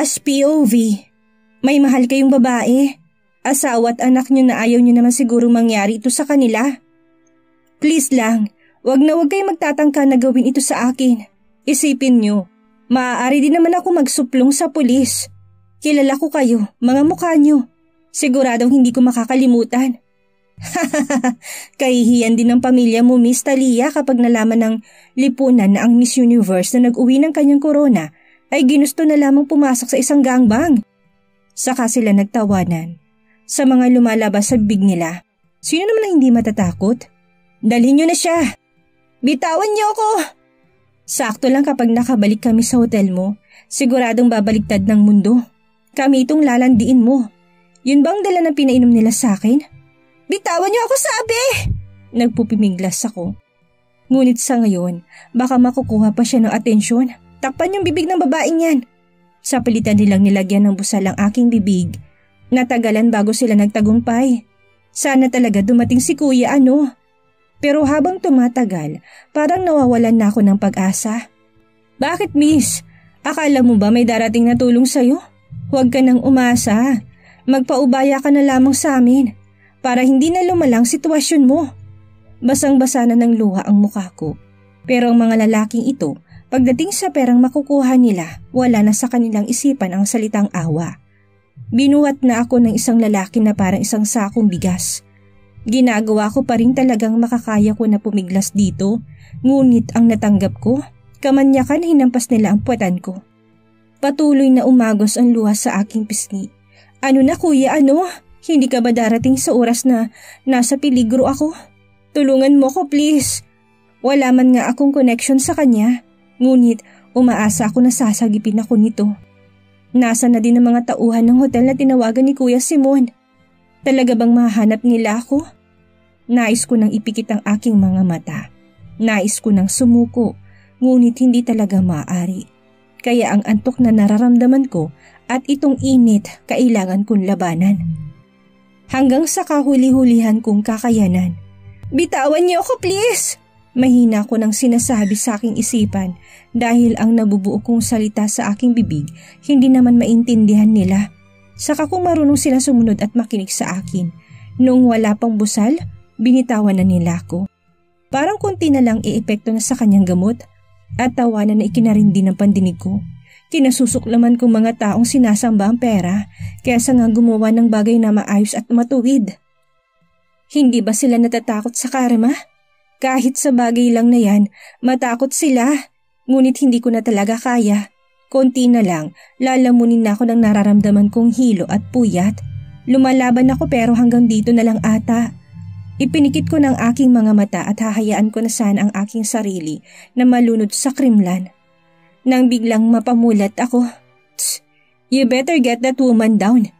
As POV, may mahal kayong babae. Asawa at anak nyo na ayaw nyo naman siguro mangyari ito sa kanila. Please lang, wag kayong magtatangka na gawin ito sa akin. Isipin nyo, maaari din naman ako magsuplong sa pulis. Kilala ko kayo, mga mukha nyo. Siguradong hindi ko makakalimutan. Kahihiyan din ng pamilya mo, Miss Talia, kapag nalaman ng lipunan na ang Miss Universe na nag-uwi ng kanyang corona ay ginusto na lamang pumasok sa isang gangbang. Saka sila nagtawanan. Sa mga lumalabas sa bibig nila, sino naman ang hindi matatakot? Dalhin niyo na siya! Bitawan niyo ako! Sakto lang kapag nakabalik kami sa hotel mo, siguradong babaliktad ng mundo. Kami itong lalandiin mo. Yun bang dala na pinainom nila sa akin? Bitawan niyo ako, sabi! Nagpupimiglas ako. Ngunit sa ngayon, baka makukuha pa siya ng atensyon. Takpan yung bibig ng babaeng yan. Sa palitan nilang nilagyan ng busal ang aking bibig. Natagalan bago sila nagtagumpay. Sana talaga dumating si Kuya Ano. Pero habang tumatagal, parang nawawalan na ako ng pag-asa. Bakit, Miss? Akala mo ba may darating na tulong sa'yo? Huwag ka nang umasa. Magpaubaya ka na lamang sa amin para hindi na lumalang sitwasyon mo. Basang-basa na ng luha ang mukha ko. Pero ang mga lalaking ito, pagdating sa perang makukuha nila, wala na sa kanilang isipan ang salitang awa. Binuhat na ako ng isang lalaki na parang isang sakong bigas. Ginagawa ko pa rin talagang makakaya ko na pumiglas dito, ngunit ang natanggap ko, kamanyakan hinampas nila ang puwetan ko. Patuloy na umagos ang luha sa aking pisngi. Ano na, Kuya Ano? Hindi ka ba darating sa oras na nasa peligro ako? Tulungan mo ko, please. Wala man nga akong connection sa kanya, ngunit umaasa ako na sasagipin ako nito. Nasa na din ang mga tauhan ng hotel na tinawagan ni Kuya Simon. Talaga bang mahanap nila ako? Nais ko nang ipikit ang aking mga mata. Nais ko nang sumuko, ngunit hindi talaga maaari. Kaya ang antok na nararamdaman ko at itong init kailangan kong labanan. Hanggang sa kahuli-hulihan kong kakayanan. Bitawan niyo ako, please! Mahina ko nang sinasabi sa aking isipan dahil ang nabubuo kong salita sa aking bibig hindi naman maintindihan nila. Saka kung marunong sila sumunod at makinig sa akin, noong wala pang busal, binitawan na nila ako. Parang konti na lang iepekto na sa kanyang gamot at tawanan na ikinarindi ng pandinig ko. Kinasusuklaman kong mga taong sinasamba ang pera kaysa nga gumawa ng bagay na maayos at matuwid. Hindi ba sila natatakot sa karma? Kahit sa bagay lang na yan, matakot sila. Ngunit hindi ko na talaga kaya. Konti na lang, lalamunin na ako ng nararamdaman kong hilo at puyat. Lumalaban ako pero hanggang dito na lang ata. Ipinikit ko ng aking mga mata at hahayaan ko na sana ang aking sarili na malunod sa krimlan. Nang biglang mapamulat ako, "Tss, you better get that woman down."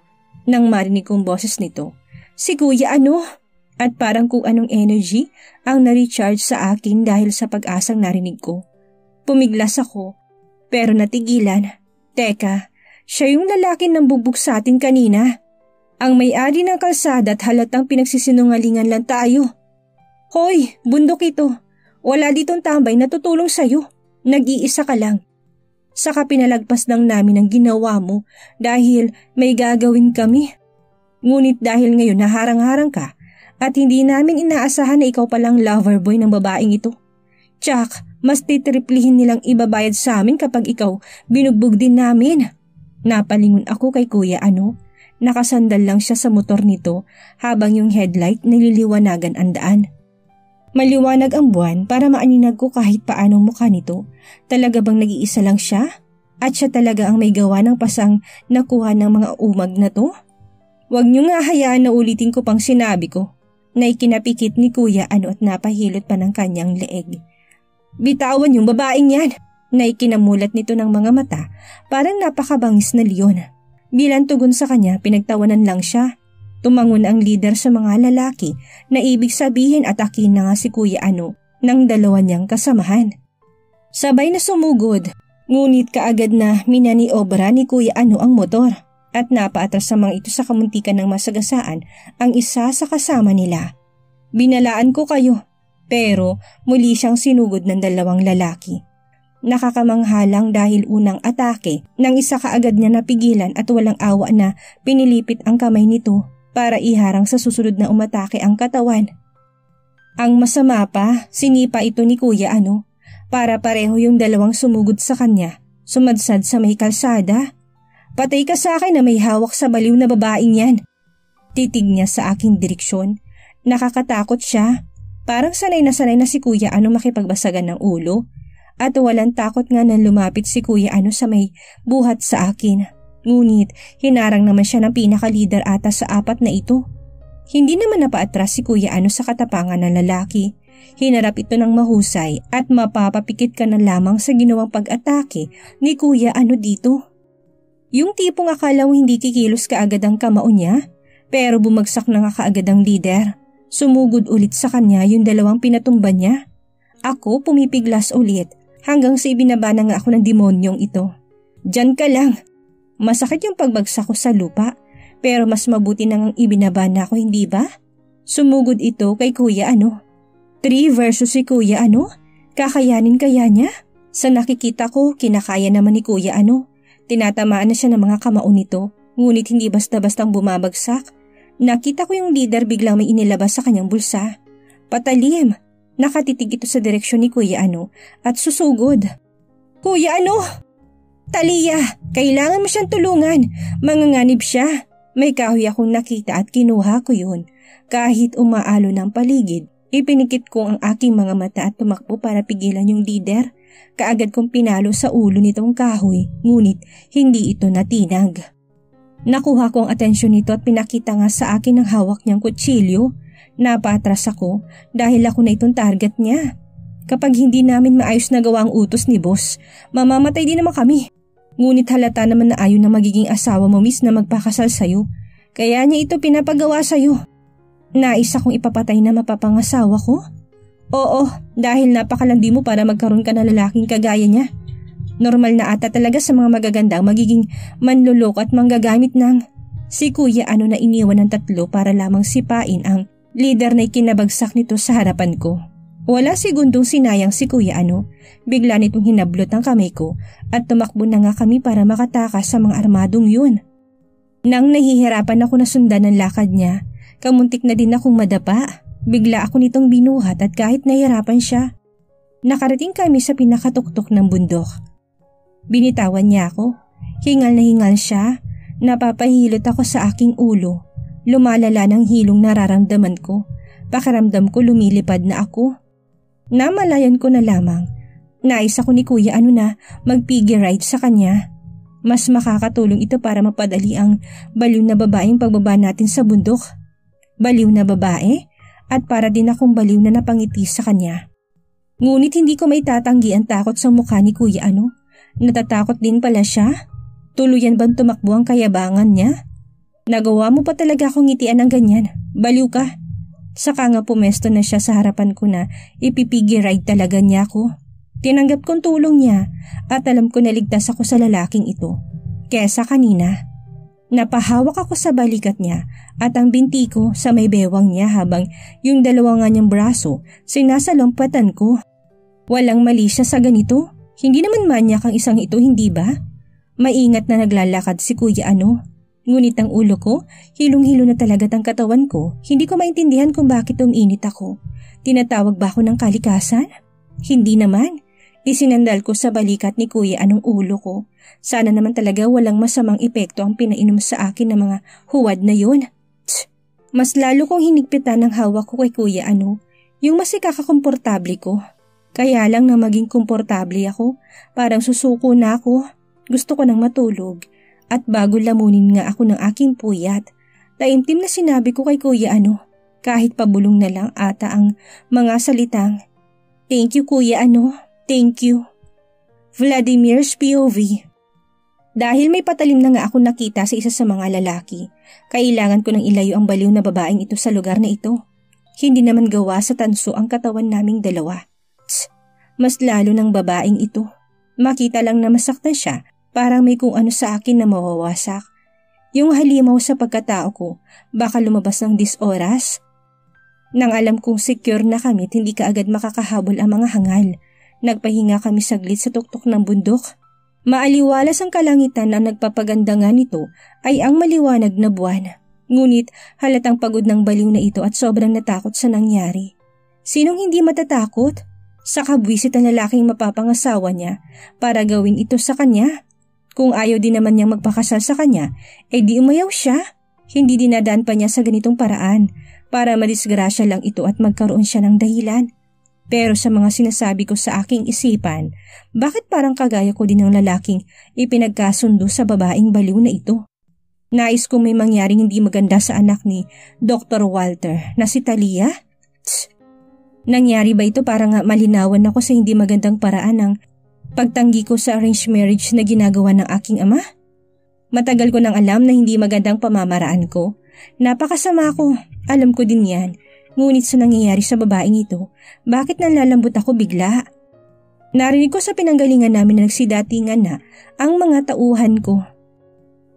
Nang marinig kong boses nito, si Kuya Ano? At parang kung anong energy ang na-recharge sa akin dahil sa pag-asang narinig ko. Pumiglas ako, pero natigilan. Teka, siya yung lalaki ng bugbog sa atin kanina. Ang may-ari ng kalsada at halatang pinagsisinungalingan lang tayo. Hoy, bundok ito. Wala ditong tambay na tutulong sa'yo. Nag-iisa ka lang. Saka pinalagpas lang namin ang ginawa mo dahil may gagawin kami. Ngunit dahil ngayon naharang-harang ka, at hindi namin inaasahan na ikaw palang lover boy ng babaeng ito. Tsak, mas titriplihin nilang ibabayad sa amin kapag ikaw binugbog din namin. Napalingon ako kay Kuya Ano. Nakasandal lang siya sa motor nito habang yung headlight nililiwanagan ang daan. Maliwanag ang buwan para maaninag ko kahit paanong mukha nito. Talaga bang nag-iisa lang siya? At siya talaga ang may gawa ng pasang nakuha ng mga umag na to? Huwag niyo nga hayaan na ulitin ko pang sinabi ko na ikinapikit ni Kuya Ano at napahilot pa ng kanyang leeg. Bitawan yung babaeng yan, na ikinamulat nito ng mga mata, parang napakabangis na leon. Bilang tugon sa kanya, pinagtawanan lang siya. Tumangon ang leader sa mga lalaki na ibig sabihin atakin na nga si Kuya Ano ng dalawa niyang kasamahan. Sabay na sumugod, ngunit kaagad na minaniobra ni Kuya Ano ang motor. At napaatras sa mga ito sa kamuntikan ng masagasaan ang isa sa kasama nila. Binalaan ko kayo, pero muli siyang sinugod ng dalawang lalaki. Nakakamanghalang dahil unang atake nang isa kaagad niya napigilan at walang awa na pinilipit ang kamay nito para iharang sa susunod na umatake ang katawan. Ang masama pa, sinipa ito ni Kuya Ano para pareho yung dalawang sumugod sa kanya, sumadsad sa may kalsada. Patay ka sa akin na may hawak sa baliw na babaeng yan. Titig niya sa aking direksyon. Nakakatakot siya. Parang sanay na si Kuya Ano makipagbasagan ng ulo. At walang takot nga nang lumapit si Kuya Ano sa may buhat sa akin. Ngunit hinarang naman siya ng pinaka-leader ata sa apat na ito. Hindi naman napaatras si Kuya Ano sa katapangan ng lalaki. Hinarap ito ng mahusay at mapapapikit ka na lamang sa ginawang pag-atake ni Kuya Ano dito. Yung tipong akala mo hindi kikilos kaagad ang kamao niya, pero bumagsak na nga kaagad ang leader. Sumugod ulit sa kanya yung dalawang pinatumba niya. Ako pumipiglas ulit hanggang sa ibinaba na nga ako ng demonyong ito. Diyan ka lang. Masakit yung pagbagsak ko sa lupa, pero mas mabuti nang ibinaba na ako, hindi ba? Sumugod ito kay Kuya Ano. 3 versus si Kuya Ano? Kakayanin kaya niya? Sa nakikita ko, kinakaya naman ni Kuya Ano. Tinatamaan na siya ng mga kamao nito, ngunit hindi basta-bastang bumabagsak. Nakita ko yung leader biglang may inilabas sa kanyang bulsa. Patalim. Nakatitig ito sa direksyon ni Kuya Ano at susugod. Kuya Ano! Talia! Kailangan mo siyang tulungan. Manganganib siya. May kahoy akong nakita at kinuha ko yun. Kahit umaalo ng paligid, ipinikit ko ang aking mga mata at tumakbo para pigilan yung leader. Kaagad kong pinalo sa ulo nitong kahoy, ngunit hindi ito natinag. Nakuha ko ang atensyon nito at pinakita nga sa akin ang hawak niyang kutsilyo. Napatras ako dahil ako na itong target niya. Kapag hindi namin maayos na gawa ang utos ni boss, mamamatay din naman kami. Ngunit halata naman na ayaw na magiging asawa mo, miss, na magpakasal sa'yo. Kaya niya ito pinapagawa sa'yo. Nais akong ipapatay na mapapangasawa ko? Oo, dahil napakalandi mo para magkaroon ka ng lalaking kagaya niya. Normal na ata talaga sa mga magagandang magiging manluloko at manggagamit ng si Kuya Ano na iniwan ng 3 para lamang sipain ang leader na ikinabagsak nito sa harapan ko. Wala segundong sinayang si Kuya Ano. Bigla nitong hinablot ang kamay ko at tumakbo na nga kami para makatakas sa mga armadong yun. Nang nahihirapan ako na sundan ang lakad niya, kamuntik na din akong madapa. Bigla ako nitong binuhat at kahit nahihirapan siya, nakarating kami sa pinakatuktok ng bundok. Binitawan niya ako. Hingal na hingal siya. Napapahilot ako sa aking ulo. Lumalala ng hilong nararamdaman ko. Pakiramdam ko lumilipad na ako. Namalayan ko na lamang. Nais ako ni Kuya Ano na mag-piggy ride sa kanya. Mas makakatulong ito para mapadali ang baliw na babaeng pagbaba natin sa bundok. Baliw na babae? At para din akong baliw na napangiti sa kanya. Ngunit hindi ko may tatanggi ang takot sa mukha ni Kuya Ano. Natatakot din pala siya. Tuluyan bang tumakbo ang kayabangan niya? Nagawa mo pa talaga akong ngitian ng ganyan. Baliw ka. Saka nga pumesto na siya sa harapan ko na ipipiggy ride talaga niya ako. Tinanggap kong tulong niya at alam ko na ligtas ako sa lalaking ito. Kesa kanina. Napahawak ako sa balikat niya at ang binti ko sa may bewang niya habang yung dalawa nga niyang braso sinasalampatan ko. Walang mali siya sa ganito. Hindi naman manyak ang isang ito, hindi ba? Maingat na naglalakad si Kuya Ano. Ngunit ang ulo ko, hilong-hilo na talaga ang katawan ko. Hindi ko maintindihan kung bakit uminit ako. Tinatawag ba ako ng kalikasan? Hindi naman. Isinandal ko sa balikat ni Kuya Anong ulo ko. Sana naman talaga walang masamang epekto ang pinainom sa akin ng mga huwad na yun. Tsk! Mas lalo kong hinigpitan ang hawak ko kay Kuya Ano. Yung mas ikakakomportable ko. Kaya lang na maging komportable ako, parang susuko na ako. Gusto ko nang matulog. At bago lamunin nga ako ng aking puyat, taimtim na sinabi ko kay Kuya Ano, kahit pabulong na lang ata ang mga salitang, "Thank you Kuya Ano, thank you." Vladimir's POV. Dahil may patalim na nga ako nakita sa isa sa mga lalaki, kailangan ko nang ilayo ang baliw na babaeng ito sa lugar na ito. Hindi naman gawa sa tanso ang katawan naming dalawa. Tsk, mas lalo ng babaeng ito. Makita lang na masaktan siya. Parang may kung ano sa akin na mawawasak. Yung halimaw sa pagkatao ko, baka lumabas ng 10 oras. Nang alam kong secure na kami at hindi kaagad makakahabol ang mga hangal, Nagpahinga kami saglit sa tuktok ng bundok. Maaliwalas ang kalangitan na nagpapaganda nga nito ay ang maliwanag na buwan. Ngunit halatang pagod ng baliw na ito at sobrang natakot sa nangyari. Sinong hindi matatakot? Sa kabwisit ang lalaking mapapangasawa niya para gawin ito sa kanya. Kung ayaw din naman niyang magpakasal sa kanya, di umayaw siya. Hindi dinadaan pa niya sa ganitong paraan para madisgrasya lang ito at magkaroon siya ng dahilan. Pero sa mga sinasabi ko sa aking isipan, bakit parang kagaya ko din ng lalaking ipinagkasundo sa babaeng baliw na ito? Nais kong may mangyaring hindi maganda sa anak ni Dr. Walter na si Talia? Nangyari ba ito para nga malinawan ako sa hindi magandang paraan ng pagtanggi ko sa arranged marriage na ginagawa ng aking ama? Matagal ko nang alam na hindi magandang pamamaraan ko. Napakasama ko, alam ko din yan. Ngunit sa nangyayari sa babaeng ito, bakit nalalambot ako bigla? Narinig ko sa pinanggalingan namin na nagsidatingan na ang mga tauhan ko.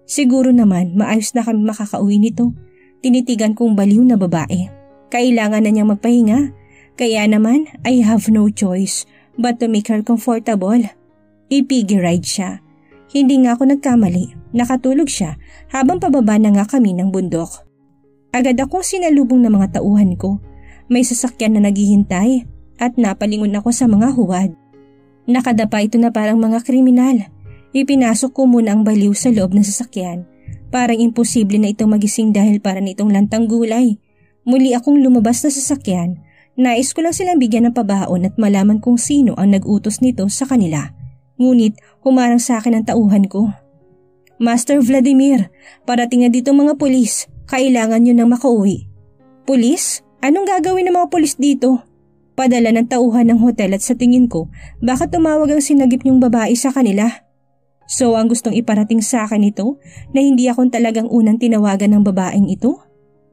Siguro naman maayos na kami makakauwi nito. Tinitigan kong baliw na babae. Kailangan na niyang magpahinga. Kaya naman, I have no choice but to make her comfortable. Ipigil ride siya. Hindi nga ako nagkamali. Nakatulog siya habang pababa na nga kami ng bundok. Agad akong sinalubong ng mga tauhan ko. May sasakyan na naghihintay at napalingon ako sa mga huwad. Nakadapa ito na parang mga kriminal. Ipinasok ko muna ang baliw sa loob ng sasakyan. Parang imposible na itong magising dahil para nitong lantang gulay. Muli akong lumabas na sasakyan. Nais ko lang silang bigyan ng pabaon at malaman kung sino ang nag-utos nito sa kanila. Ngunit humarang sa akin ang tauhan ko. Master Vladimir, parating na dito mga pulis. Kailangan nyo nang makauwi. Pulis? Anong gagawin ng mga pulis dito? Padala ng tauhan ng hotel at sa tingin ko, baka tumawag ang sinagip niyong babae sa kanila. So ang gustong iparating sa akin ito na hindi akong talagang unang tinawagan ng babaeng ito?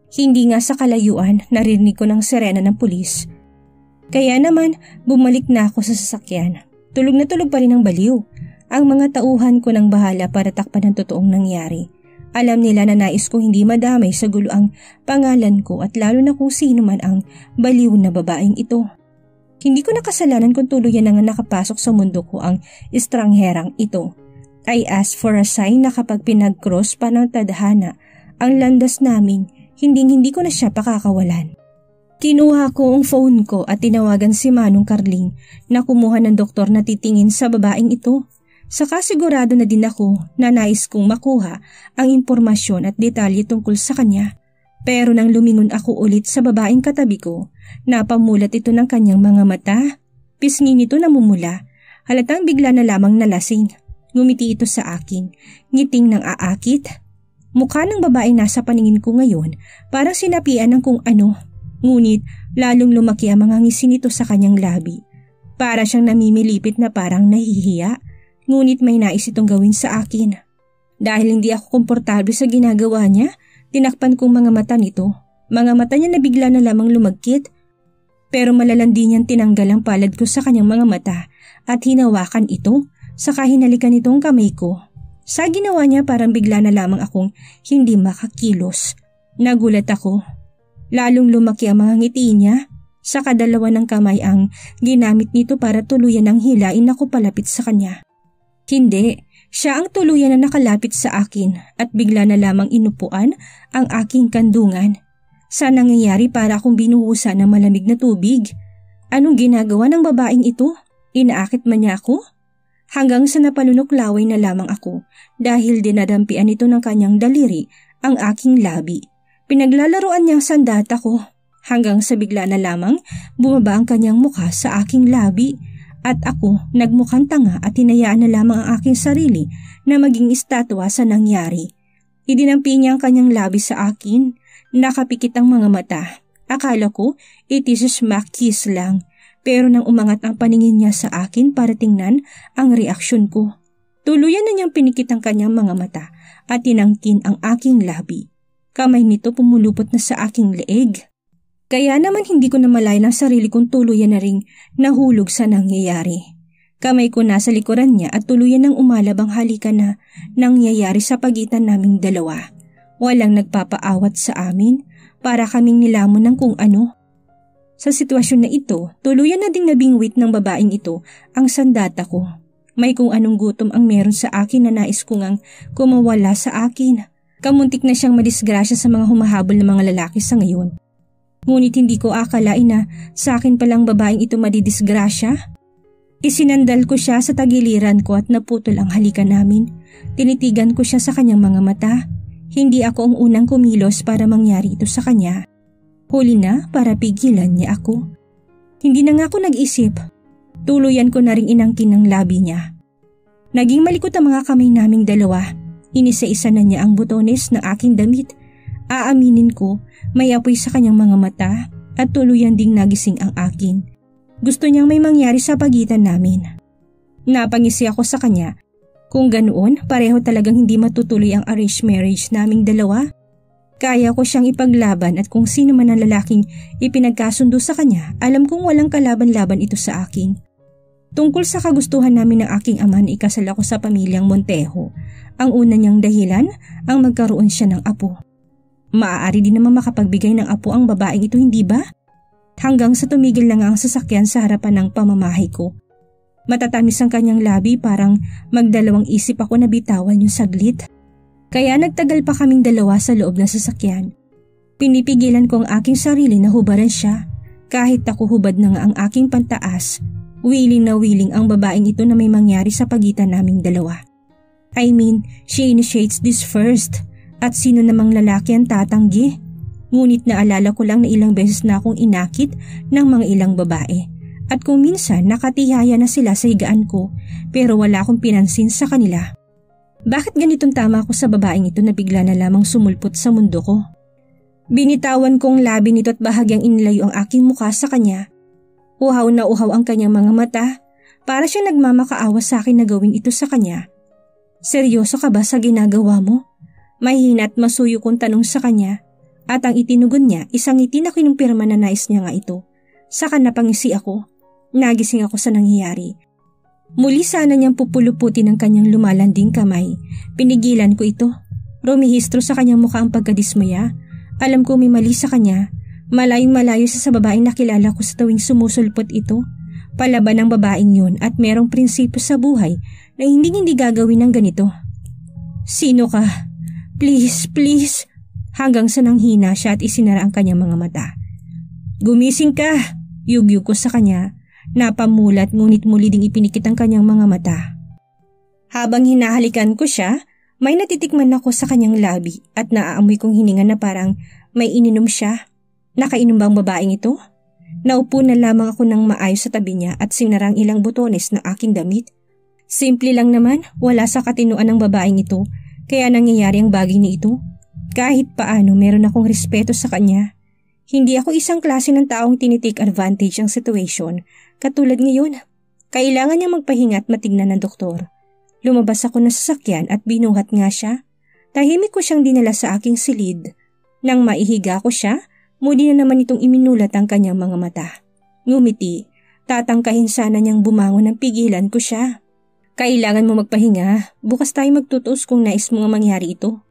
Hindi nga sa kalayuan narinig ko ng sirena ng pulis. Kaya naman bumalik na ako sa sasakyan. Tulog na tulog pa rin ang baliw. Ang mga tauhan ko nang bahala para takpan ang totoong nangyari. Alam nila na nais kong hindi madamay sa gulo ang pangalan ko at lalo na kung sino man ang baliw na babaeng ito. Hindi ko nakasalanan kung tuluyan na nga nakapasok sa mundo ko ang estrangherang ito. I asked for a sign na kapag pinag-cross pa ng tadhana ang landas namin, hindi ko na siya pakakawalan. Kinuha ko ang phone ko at tinawagan si Manong Carling na kumuha ng doktor na titingin sa babaeng ito. Saka sigurado na din ako na nais kong makuha ang impormasyon at detalye tungkol sa kanya. Pero nang lumingon ako ulit sa babaeng katabi ko, napamulat ito ng kanyang mga mata. Pisngi nito namumula, halatang bigla na lamang nalasing. Ngumiti ito sa akin, ngiting ng aakit. Mukha ng babaeng nasa paningin ko ngayon, parang sinapian ng kung ano. Ngunit lalong lumaki ang mga ngisi nito sa kanyang labi. Para siyang namimilipit na parang nahihiya. Ngunit may nais itong gawin sa akin. Dahil hindi ako komportable sa ginagawa niya, tinakpan kong mga mata nito. Mga mata niya na bigla na lamang lumagkit. Pero malalandi niyang tinanggal ang palad ko sa kanyang mga mata at hinawakan ito, saka hinalikan itong kamay ko. Sa ginawa niya parang bigla na lamang akong hindi makakilos. Nagulat ako. Lalong lumaki ang mga ngiti niya. Sa kadalawa ng kamay ang ginamit nito para tuluyan ang hilain ako palapit sa kanya. Hindi, siya ang tuluyan na nakalapit sa akin at bigla na lamang inupuan ang aking kandungan. Sa nangyayari para akong binuhusan ng malamig na tubig. Anong ginagawa ng babaeng ito? Inaakit man niya ako? Hanggang sa napalunuklaway na lamang ako dahil dinadampian ito ng kanyang daliri ang aking labi. Pinaglalaroan niyang sandata ko hanggang sa bigla na lamang bumaba ang kanyang mukha sa aking labi. At ako nagmukhang tanga at hinayaan na lamang ang aking sarili na maging estatwa sa nangyari. Idinampi niya ang kanyang labi sa akin, nakapikit ang mga mata. Akala ko it is a smack kiss lang, pero nang umangat ang paningin niya sa akin para tingnan ang reaksyon ko. Tuluyan na niyang pinikit ang kanyang mga mata at tinangkin ang aking labi. Kamay nito pumulupot na sa aking leeg. Kaya naman hindi ko namalayan ang sarili kong tuluyan na ring nahulog sa nangyayari. Kamay ko nasa likuran niya at tuluyan ng umalab ang halikan na nangyayari sa pagitan naming dalawa. Walang nagpapaawat sa amin para kaming nilamon ng kung ano. Sa sitwasyon na ito, tuluyan na ding nabingwit ng babaeng ito ang sandata ko. May kung anong gutom ang meron sa akin na nais ko ngang kumawala sa akin. Kamuntik na siyang madisgrasya sa mga humahabol na mga lalaki sa ngayon. Ngunit hindi ko akalain na sa akin palang babaeng ito madidisgrasya. Isinandal ko siya sa tagiliran ko at naputol ang halikan namin. Tinitigan ko siya sa kanyang mga mata. Hindi ako ang unang kumilos para mangyari ito sa kanya. Huli na para pigilan niya ako. Hindi na nga ako nag-isip. Tuluyan ko na ring inangkin ang labi niya. Naging malikot ang mga kamay naming dalawa. Inisa-isa na niya ang butones ng aking damit. Aaminin ko, may apoy sa kanyang mga mata at tuluyan ding nagising ang akin. Gusto niyang may mangyari sa pagitan namin. Napangisi ako sa kanya. Kung ganoon, pareho talagang hindi matutuloy ang arranged marriage naming dalawa. Kaya ko siyang ipaglaban at kung sino man ang lalaking ipinagkasundo sa kanya, alam kong walang kalaban-laban ito sa akin. Tungkol sa kagustuhan namin ng aking ama na ikasal ako sa pamilyang Montejo, ang una niyang dahilan ang magkaroon siya ng apo. Maaari din naman makapagbigay ng apo ang babaeng ito, hindi ba? Hanggang sa tumigil na nga ang sasakyan sa harapan ng pamamahay ko. Matatamis ang kanyang labi, parang magdalawang isip ako na bitawan yung saglit. Kaya nagtagal pa kaming dalawa sa loob ng sasakyan. Pinipigilan ko ang aking sarili na hubaran siya. Kahit ako hubad na nga ang aking pantaas, willing na willing ang babaeng ito na may mangyari sa pagitan naming dalawa. I mean, she initiates this first. At sino namang lalaki ang tatanggi? Ngunit naalala ko lang na ilang beses na akong inakit ng mga ilang babae. At kung minsan nakatihaya na sila sa higaan ko, pero wala akong pinansin sa kanila. Bakit ganitong tama ako sa babaeng ito na bigla na lamang sumulpot sa mundo ko? Binitawan kong labi nito at bahagyang inilayo ang aking mukha sa kanya. Uhaw na uhaw ang kanyang mga mata, para siya nagmamakaawa sa akin na gawin ito sa kanya. Seryoso ka ba sa ginagawa mo? Mahina at masuyo kong tanong sa kanya, at ang itinugon niya isang ngiti na kinumpirma na nais niya nga ito. Saka napangisi ako. Nagising ako sa nangyayari. Muli sana niyang pupuluputin ang kanyang lumalanding kamay. Pinigilan ko ito. Rumihistro sa kanyang mukha ang pagkadismaya. Alam ko may mali sa kanya. Malayong malayo sa babaeng nakilala ko sa tuwing sumusulpot ito. Palaban ng babaeng yun at merong prinsipyo sa buhay na hindi gagawin ng ganito. Sino ka? Please, please. Hanggang sa nanghina siya at isinara ang kanyang mga mata. Gumising ka! Yugyug ko sa kanya. Napamulat ngunit muli ding ipinikit ang kanyang mga mata. Habang hinahalikan ko siya, may natitikman ako sa kanyang labi at naaamoy kong hininga na parang may ininom siya. Nakainom bang babaeng ito? Naupo na lamang ako ng maayos sa tabi niya at sinarang ilang botones ng aking damit. Simple lang naman, wala sa katinuan ng babaeng ito, kaya nangyayari ang bagay ni ito. Kahit paano meron akong respeto sa kanya. Hindi ako isang klase ng taong tinitake advantage ang situation. Katulad ngayon, kailangan niya magpahinga at matignan ng doktor. Lumabas ako ng sasakyan at binuhat nga siya. Tahimik ko siyang dinala sa aking silid. Nang maihiga ko siya, muli na naman itong iminulat ang kanyang mga mata. Ngumiti, tatangkahin sana niyang bumangon ng pigilan ko siya. Kailangan mo magpahinga, bukas tayo magtutuos kung nais mo nga mangyari ito.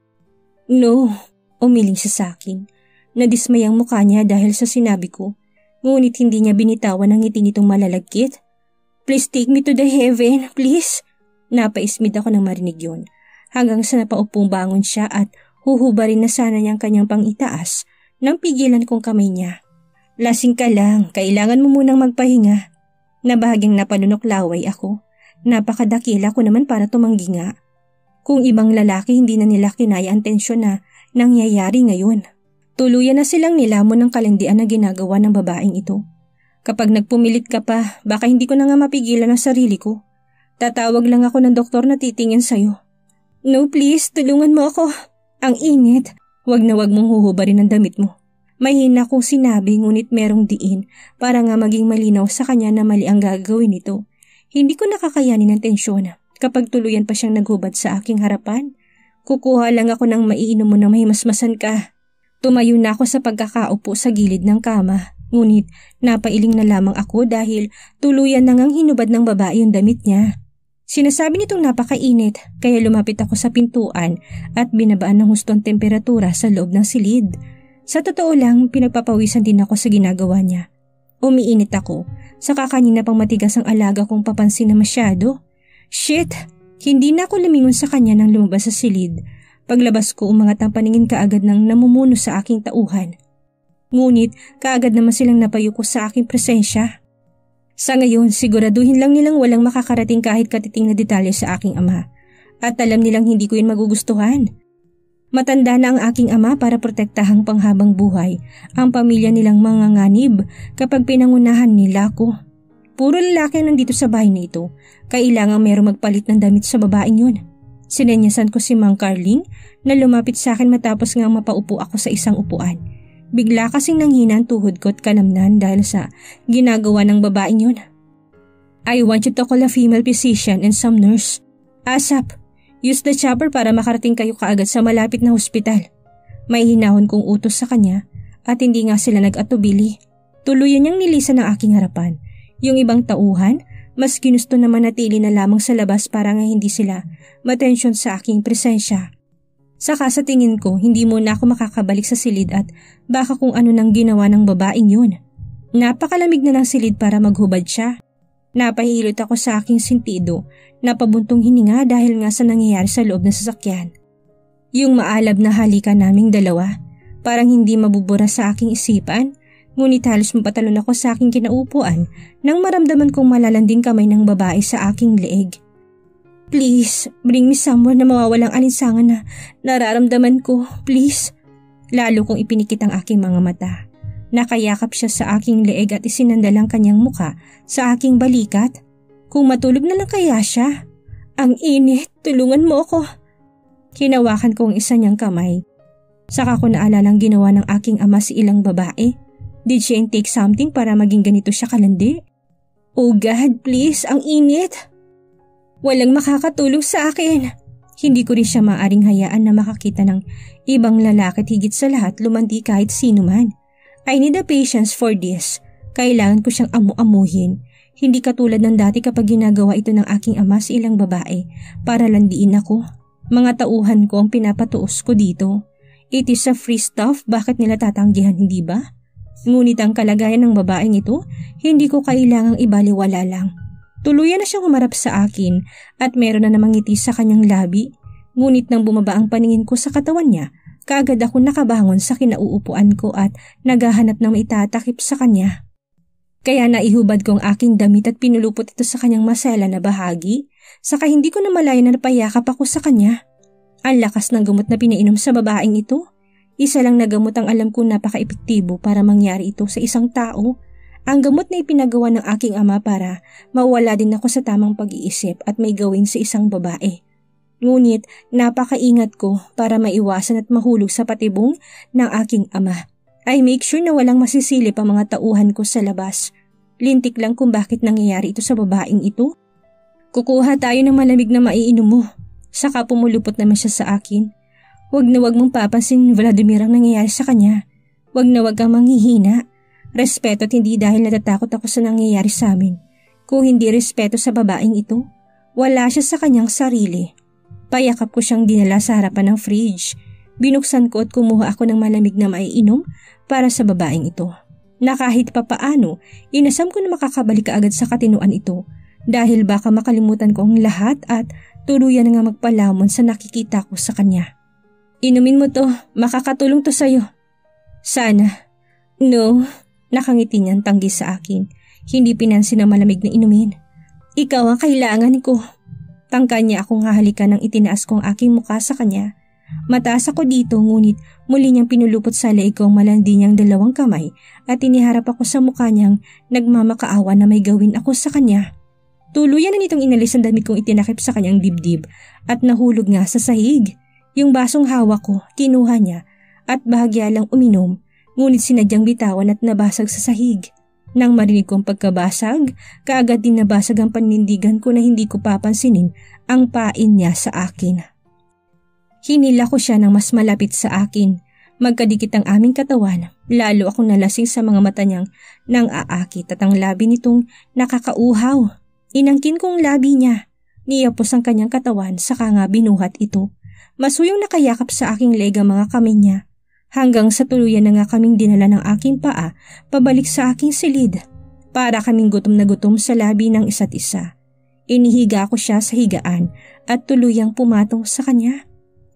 No, umiling siya sa akin. Nadismay ang mukha niya dahil sa sinabi ko, ngunit hindi niya binitawan ang ngiti nitong malalagkit. Please take me to the heaven, please. Napaismid ako nang marinig yun, hanggang sa napaupong bangon siya at huhubarin na sana niyang kanyang pangitaas nang pigilan kong kamay niya. Lasing ka lang, kailangan mo munang magpahinga. Nabahagyang napanunoklaway ako. Napakadakila ko naman para tumanggi nga. Kung ibang lalaki hindi na nila kinaya ang tensyon na nangyayari ngayon. Tuluyan na silang nilamon ng kalandian na ginagawa ng babaeng ito. Kapag nagpumilit ka pa, baka hindi ko na nga mapigilan ang sarili ko. Tatawag lang ako ng doktor na titingin sa'yo. No please, tulungan mo ako. Ang init. Wag na wag mong huhubarin ang damit mo. Mahina kong sinabi ngunit merong diin para nga maging malinaw sa kanya na mali ang gagawin nito. Hindi ko nakakayanin ang tensyon kapag tuluyan pa siyang naghubad sa aking harapan. Kukuha lang ako ng maiinom mo na mahimasmasan ka. Tumayo na ako sa pagkakaupo sa gilid ng kama, ngunit napailing na lamang ako dahil tuluyan na ngang hinubad ng babae yung damit niya. Sinasabi nitong napakainit kaya lumapit ako sa pintuan at binabaan ng hustong temperatura sa loob ng silid. Sa totoo lang, pinagpapawisan din ako sa ginagawa niya. Umiinit ako, saka kanina pang matigas ang alaga kong papansin na masyado. Shit! Hindi na ako lumingon sa kanya nang lumabas sa silid. Paglabas ko, umangat ang paningin kaagad ng namumuno sa aking tauhan. Ngunit kaagad naman silang napayuko sa aking presensya. Sa ngayon, siguraduhin lang nilang walang makakarating kahit katiting na detalye sa aking ama. At alam nilang hindi ko yun magugustuhan. Matanda na ang aking ama para protektahang panghabang buhay ang pamilya nilang mga nganib kapag pinangunahan nila ako. Puro lalaki ang nandito sa bahay na ito. Kailangang merong magpalit ng damit sa babaeng yun. Sinenyasan ko si Mang Carling na lumapit sa akin matapos nga mapaupo ako sa isang upuan. Bigla kasing nanghina ang tuhod ko at kalamnan dahil sa ginagawa ng babaeng yun. I want you to call a female physician and some nurse. ASAP, use the chopper para makarating kayo kaagad sa malapit na hospital. May hinahon kong utos sa kanya at hindi nga sila nag-atubili. Tuluyan niyang nilisan ang aking harapan. Yung ibang tauhan, mas ginusto na manatili na lamang sa labas para nga hindi sila matensyon sa aking presensya. Saka sa tingin ko, hindi muna ako makakabalik sa silid at baka kung ano nang ginawa ng babaeng yun. Napakalamig na ng silid para maghubad siya. Napahilot ako sa aking sentido, napabuntong hininga dahil nga sa nangyayari sa loob ng sasakyan. Yung maalab na halikan naming dalawa, parang hindi mabubura sa aking isipan, ngunit halos mapatalon ako sa aking kinaupuan nang maramdaman kong malalanding kamay ng babae sa aking leeg. Please, bring me someone na mawawalang alinsangan na nararamdaman ko, please. Lalo kong ipinikit ang aking mga mata. Nakayakap siya sa aking leeg at isinandal ang kanyang muka sa aking balikat. Kung matulog na lang kaya siya. Ang init, tulungan mo ako. Hinawakan ko ang isa niyang kamay. Saka ko naalalang ginawa ng aking ama si ilang babae. Did she intake something para maging ganito siya kalandi? Oh God, please, ang init. Walang makakatulong sa akin. Hindi ko rin siya maaring hayaan na makakita ng ibang lalaki at higit sa lahat lumandi kahit sino man. I need a patience for this. Kailangan ko siyang amu-amuhin. Hindi katulad ng dati kapag ginagawa ito ng aking ama sa ilang babae para landiin ako. Mga tauhan ko ang pinapatuos ko dito. It is a free stuff, bakit nila tatanggihan, hindi ba? Ngunit ang kalagayan ng babaeng ito, hindi ko kailangang ibaliwala lang. Tuluyan na siyang humarap sa akin at meron na namang ngiti sa kanyang labi. Ngunit nang bumaba ang paningin ko sa katawan niya, kaagad ako nakabangon sa kinauupuan ko at naghahanap ng maitatakip sa kanya. Kaya naihubad ko ang aking damit at pinulupot ito sa kanyang masela na bahagi, saka hindi ko na malaya na napayakap ako sa kanya. Ang lakas ng gamot na pinainom sa babaeng ito. Isa lang na gamot ang alam ko napaka-epektibo para mangyari ito sa isang tao. Ang gamot na ipinagawa ng aking ama para mawala din ako sa tamang pag-iisip at may gawin sa isang babae. Ngunit napakaingat ko para maiwasan at mahulog sa patibong ng aking ama. I make sure na walang masisilip ang mga tauhan ko sa labas. Lintik lang kung bakit nangyayari ito sa babaeng ito. Kukuha tayo ng malamig na maiinom mo. Saka pumulupot naman siya sa akin. Wag na wag mong papansin, Vladimir, ang nangyayari sa kanya. Wag na wag kang manghihina. Respeto at hindi dahil natatakot ako sa nangyayari sa amin. Kung hindi respeto sa babaeng ito, wala siya sa kanyang sarili. Payakap ko siyang dinala sa harapan ng fridge. Binuksan ko at kumuha ako ng malamig na maiinom para sa babaeng ito. Na kahit papaano, inasam ko na makakabalik agad sa katinuan ito dahil baka makalimutan ko ang lahat at tuluyan na nga magpalamon sa nakikita ko sa kanya. Inumin mo to, makakatulong to sa'yo. Sana. No. Nakangiti niyang tanggi sa akin. Hindi pinansin ang malamig na inumin. Ikaw ang kailangan ko. Tangka niya akong hahalikan nang itinaas ko ang aking muka sa kanya. Mataas ako dito ngunit muli niyang pinulupot sa leeg ko ang malandi niyang dalawang kamay at iniharap ako sa mukha niyang nagmamakaawa na may gawin ako sa kanya. Tuluyan na nitong inalis ang damit kong itinakip sa kanyang dibdib at nahulog nga sa sahig. Yung basong hawak ko, kinuha niya at bahagya lang uminom. Ngunit sinadyang bitawan at nabasag sa sahig. Nang marinig kong pagkabasag, kaagad din nabasag ang panindigan ko na hindi ko papansinin ang pain niya sa akin. Hinila ko siya ng mas malapit sa akin. Magkadikit ang aming katawan, lalo akong nalasing sa mga mata niyang nang aakit at ang labi nitong nakakauhaw. Inangkin kong labi niya. Niyapos ang kanyang katawan saka nga binuhat ito. Masuyong nakayakap sa aking leg ang mga kamay niya. Hanggang sa tuluyan na nga kaming dinala ng aking paa pabalik sa aking silid. Para kaming gutom na gutom sa labi ng isa't isa. Inihiga ko siya sa higaan at tuluyang pumatong sa kanya.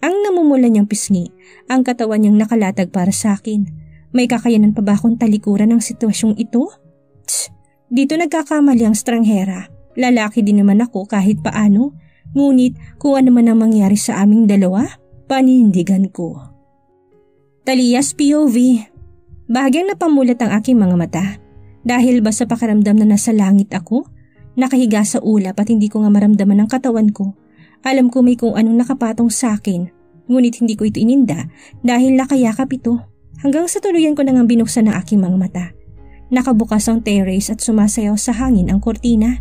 Ang namumula niyang pisngi, ang katawan niyang nakalatag para sa akin. May kakayanan pa ba akong talikuran ng sitwasyong ito? Tsk, dito nagkakamali ang stranghera. Lalaki din naman ako kahit paano. Ngunit kung ano man ang mangyari sa aming dalawa, panindigan ko. Talias POV. Bahagyang napamulat ang aking mga mata. Dahil ba sa pakiramdam na nasa langit ako? Nakahiga sa ulap at hindi ko nga maramdaman ang katawan ko. Alam ko may kung anong nakapatong sa akin. Ngunit hindi ko ito ininda dahil nakayakap ito. Hanggang sa tuluyan ko na nga binuksan ang aking mga mata. Nakabukas ang terrace at sumasayaw sa hangin ang kortina.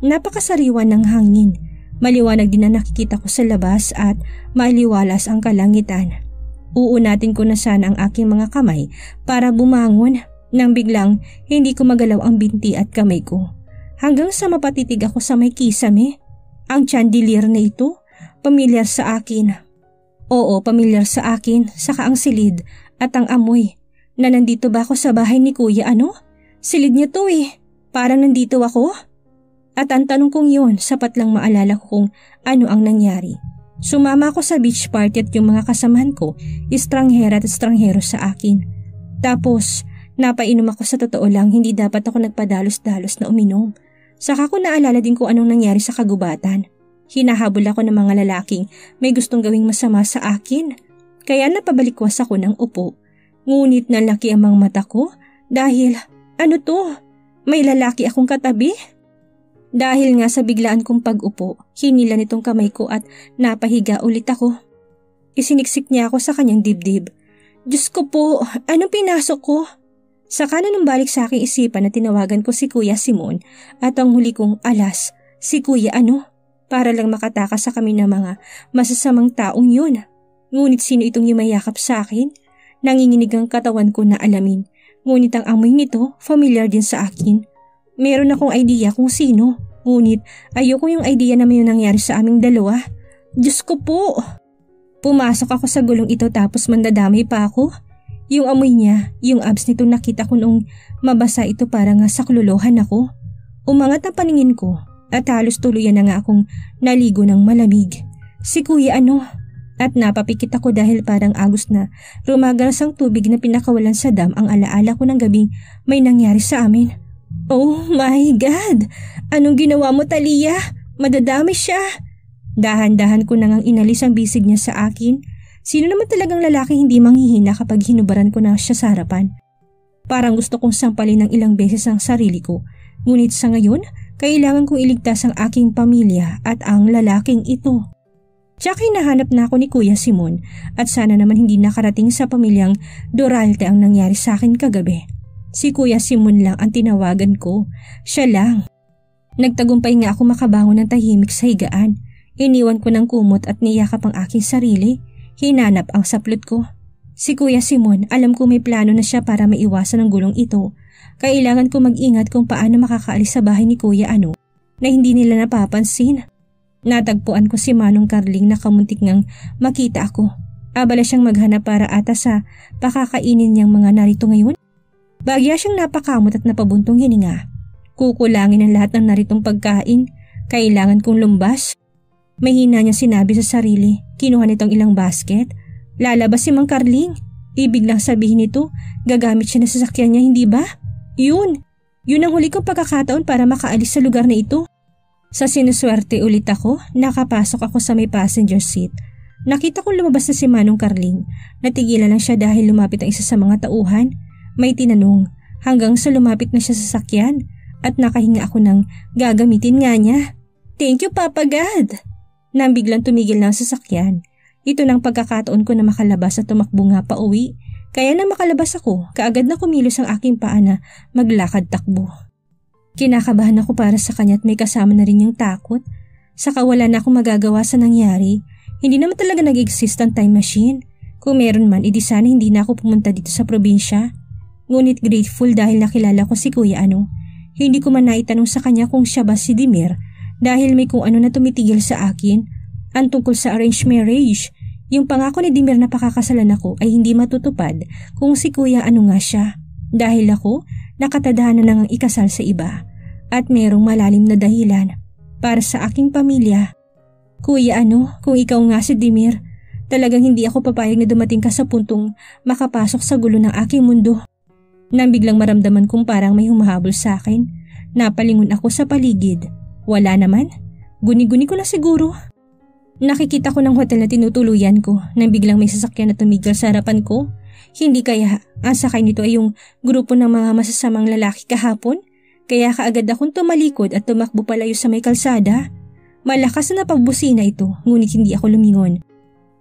Napakasariwa ng hangin. Maliwanag din na nakikita ko sa labas at maliwalas ang kalangitan. Uunatin ko na sana ang aking mga kamay para bumangon nang biglang hindi ko magalaw ang binti at kamay ko. Hanggang sa mapatitig ako sa may kisame. Ang chandelier na ito, pamilyar sa akin. Oo, pamilyar sa akin, saka ang silid at ang amoy. Na nandito ba ako sa bahay ni Kuya ano? Silid niya to eh, parang nandito ako. At ang tanong kong yun, sapat lang maalala ko kung ano ang nangyari. Sumama ako sa beach party at yung mga kasamahan ko, estranghera at estranghero sa akin. Tapos, napainom ako sa totoo lang, hindi dapat ako nagpadalos-dalos na uminom. Saka ko naalala din kung anong nangyari sa kagubatan. Hinahabol ako ng mga lalaking may gustong gawing masama sa akin. Kaya napabalikwas ako ng upo. Ngunit nalaki ang mga mata ko dahil, ano to? May lalaki akong katabi? Dahil nga sa biglaan kong pag-upo, hinila nitong kamay ko at napahiga ulit ako. Isiniksik niya ako sa kanyang dibdib. Diyos ko po, anong pinasok ko? Saka na nung balik sa aking isipan na tinawagan ko si Kuya Simon at ang huli kong alas, si Kuya ano? Para lang makatakas sa kami ng mga masasamang taong yun. Ngunit sino itong yumayakap sa akin? Nanginginig ang katawan ko na alamin. Ngunit ang amoy nito, familiar din sa akin. Meron akong idea kung sino. Ngunit ayoko yung idea na may nangyari sa aming dalawa. Diyos ko po! Pumasok ako sa gulong ito tapos mandadamay pa ako. Yung amoy niya, yung abs nito nakita ko noong mabasa ito para nga saklolohan ako. Umangat ang paningin ko at halos tuluyan na nga akong naligo ng malamig. Si Kuya ano? At napapikit ako dahil parang agos na rumagalas ang tubig na pinakawalan sa dam ang alaala ko ng gabing may nangyari sa amin. Oh my God! Anong ginawa mo, Talia? Madadami siya. Dahan-dahan ko nang inalis ang bisig niya sa akin. Sino naman talagang lalaki hindi manghihina kapag hinubaran ko na siya sa harapan? Parang gusto kong sampalin ng ilang beses ang sarili ko. Ngunit sa ngayon, kailangan kong iligtas ang aking pamilya at ang lalaking ito. Tsaka hinahanap na ako ni Kuya Simon at sana naman hindi nakarating sa pamilyang Doralte ang nangyari sa akin kagabi. Si Kuya Simon lang ang tinawagan ko. Siya lang. Nagtagumpay nga ako makabangon ng tahimik sa higaan. Iniwan ko ng kumot at niyakap ang aking sarili. Hinanap ang saplot ko. Si Kuya Simon, alam ko may plano na siya para maiwasan ang gulong ito. Kailangan ko mag-ingat kung paano makakaalis sa bahay ni Kuya ano na hindi nila napapansin. Natagpuan ko si Manong Carling na kamuntik ngang makita ako. Abala siyang maghanap para ata sa pakakainin niyang mga narito ngayon. Bagya siyang napakamot at napabuntong hininga. Kukulangin ang lahat ng naritong pagkain. Kailangan kong lumbas. Mahina niya sinabi sa sarili. Kinuha nitong ilang basket. Lalabas si Mang Carling. Ibig lang sabihin nito, gagamit siya ng sasakyan niya, hindi ba? Yun ang huli kong pagkakataon para makaalis sa lugar na ito. Sa sinuswerte ulit ako, nakapasok ako sa may passenger seat. Nakita kong lumabas na si Manong Carling. Natigilan lang siya dahil lumapit ang isa sa mga tauhan. May tinanong, hanggang sa lumapit na siya sa sasakyan at nakahinga ako ng gagamitin nga niya. Thank you, Papa God! Nang biglang tumigil na ang sasakyan. Ito nang pagkakataon ko na makalabas at tumakbo nga pa uwi. Kaya nang makalabas ako, kaagad na kumilos ang aking paa na maglakad takbo. Kinakabahan ako para sa kanya at may kasama na rin yung takot. Saka wala na akong magagawa sa nangyari. Hindi naman talaga nag-exist ang time machine. Kung meron man, edi sana hindi na ako pumunta dito sa probinsya. Ngunit grateful dahil nakilala ko si Kuya ano. Hindi ko man naitanong sa kanya kung siya ba si Dimir. Dahil may kung ano na tumitigil sa akin, ang tungkol sa arranged marriage. Yung pangako ni Dimir na pakakasalan ako ay hindi matutupad kung si Kuya ano nga siya. Dahil ako, nakatadhana na ngang ikasal sa iba at merong malalim na dahilan para sa aking pamilya. Kuya, kung ikaw nga si Dimir, talagang hindi ako papayag na dumating ka sa puntong makapasok sa gulo ng aking mundo. Nang biglang maramdaman kong parang may humahabol sa akin, napalingon ako sa paligid. Wala naman. Guni-guni ko na siguro. Nakikita ko ng hotel na tinutuluyan ko nang biglang may sasakyan na tumigil sa harapan ko. Hindi kaya ang sakay nito ay yung grupo ng mga masasamang lalaki kahapon? Kaya kaagad akong tumalikod at tumakbo palayo sa may kalsada. Malakas na napagbusina ito, ngunit hindi ako lumingon.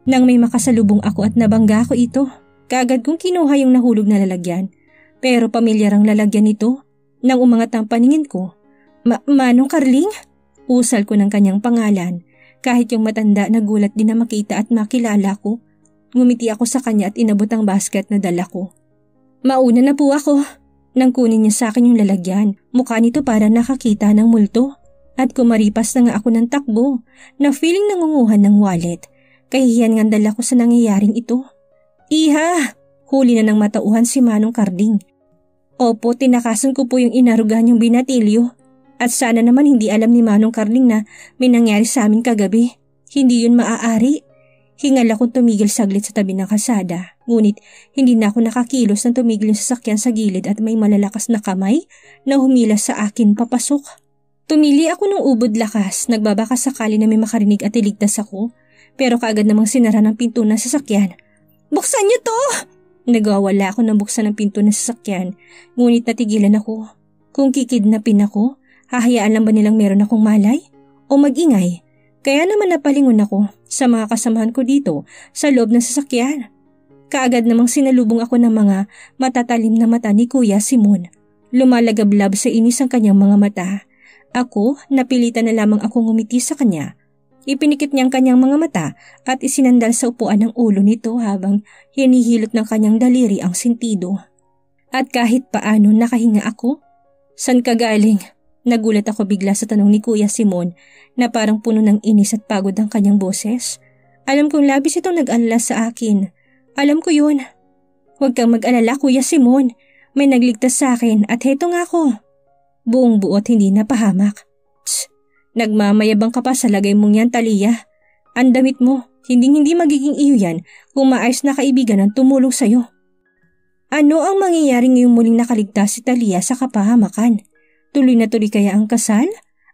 Nang may makasalubong ako at nabangga ko ito, kaagad kong kinuha yung nahulog na lalagyan. Pero pamilyar ang lalagyan nito. Nang umangat ang paningin ko, Manong Carling? Usal ko ng kanyang pangalan. Kahit yung matanda nagulat din na makita at makilala ko. Ngumiti ako sa kanya at inabot ang basket na dala ko. Mauna na po ako. Nang kunin niya sa akin yung lalagyan, mukha nito para nakakita ng multo. At kumaripas na nga ako ng takbo na feeling nangunguhan ng wallet. Kahihiyan ng dala ko sa nangyayaring ito. Iha! Huli na ng matauhan si Manong Carling. Opo, tinakasan ko po yung inarugan yung binatilyo. At sana naman hindi alam ni Manong Carling na may nangyari sa amin kagabi. Hindi yun maaari. Hingal akong tumigil saglit sa tabi ng kalsada. Ngunit hindi na ako nakakilos nang tumigil yung sasakyan sa gilid at may malalakas na kamay na humilas sa akin papasok. Tumili ako ng ubod lakas, nagbabaka sakali na may makarinig at iligtas ako. Pero kaagad namang sinara ng pinto ng sasakyan. Buksan niyo to! Nagwawala ako ng buksan ng pinto ng sasakyan, ngunit natigilan ako. Kung kikidnapin ako, hahayaan lang ba nilang meron akong malay? O mag-ingay? Kaya naman napalingon ako sa mga kasamahan ko dito sa loob ng sasakyan. Kaagad namang sinalubong ako ng mga matatalim na mata ni Kuya Simon. Lumalagablab sa inis ang kanyang mga mata. Ako, napilitan na lamang akong ngumiti sa kanya. Ipinikit niya ang kanyang mga mata at isinandal sa upuan ng ulo nito habang hinihilot ng kanyang daliri ang sentido. At kahit paano nakahinga ako. San ka galing? Nagulat ako bigla sa tanong ni Kuya Simon na parang puno ng inis at pagod ang kanyang boses. Alam kong labis itong nag-alala sa akin. Alam ko yun. Huwag kang mag-alala, Kuya Simon. May nagligtas sa akin at heto nga ako. Buong buot hindi napahamak. Tss, nagmamayabang ka pa sa lagay mong yan, Talia. Ang damit mo, hindi magiging iyo yan kung maayos na kaibigan ang tumulong sa'yo. Ano ang mangyayari ngayong muling nakaligtas si Talia sa kapahamakan? Tuloy na tuloy kaya ang kasal?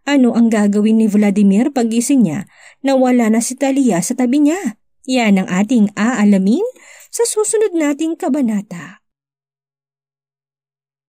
Ano ang gagawin ni Vladimir paggising niya na wala na si Talia sa tabi niya? Yan ang ating aalamin sa susunod nating kabanata.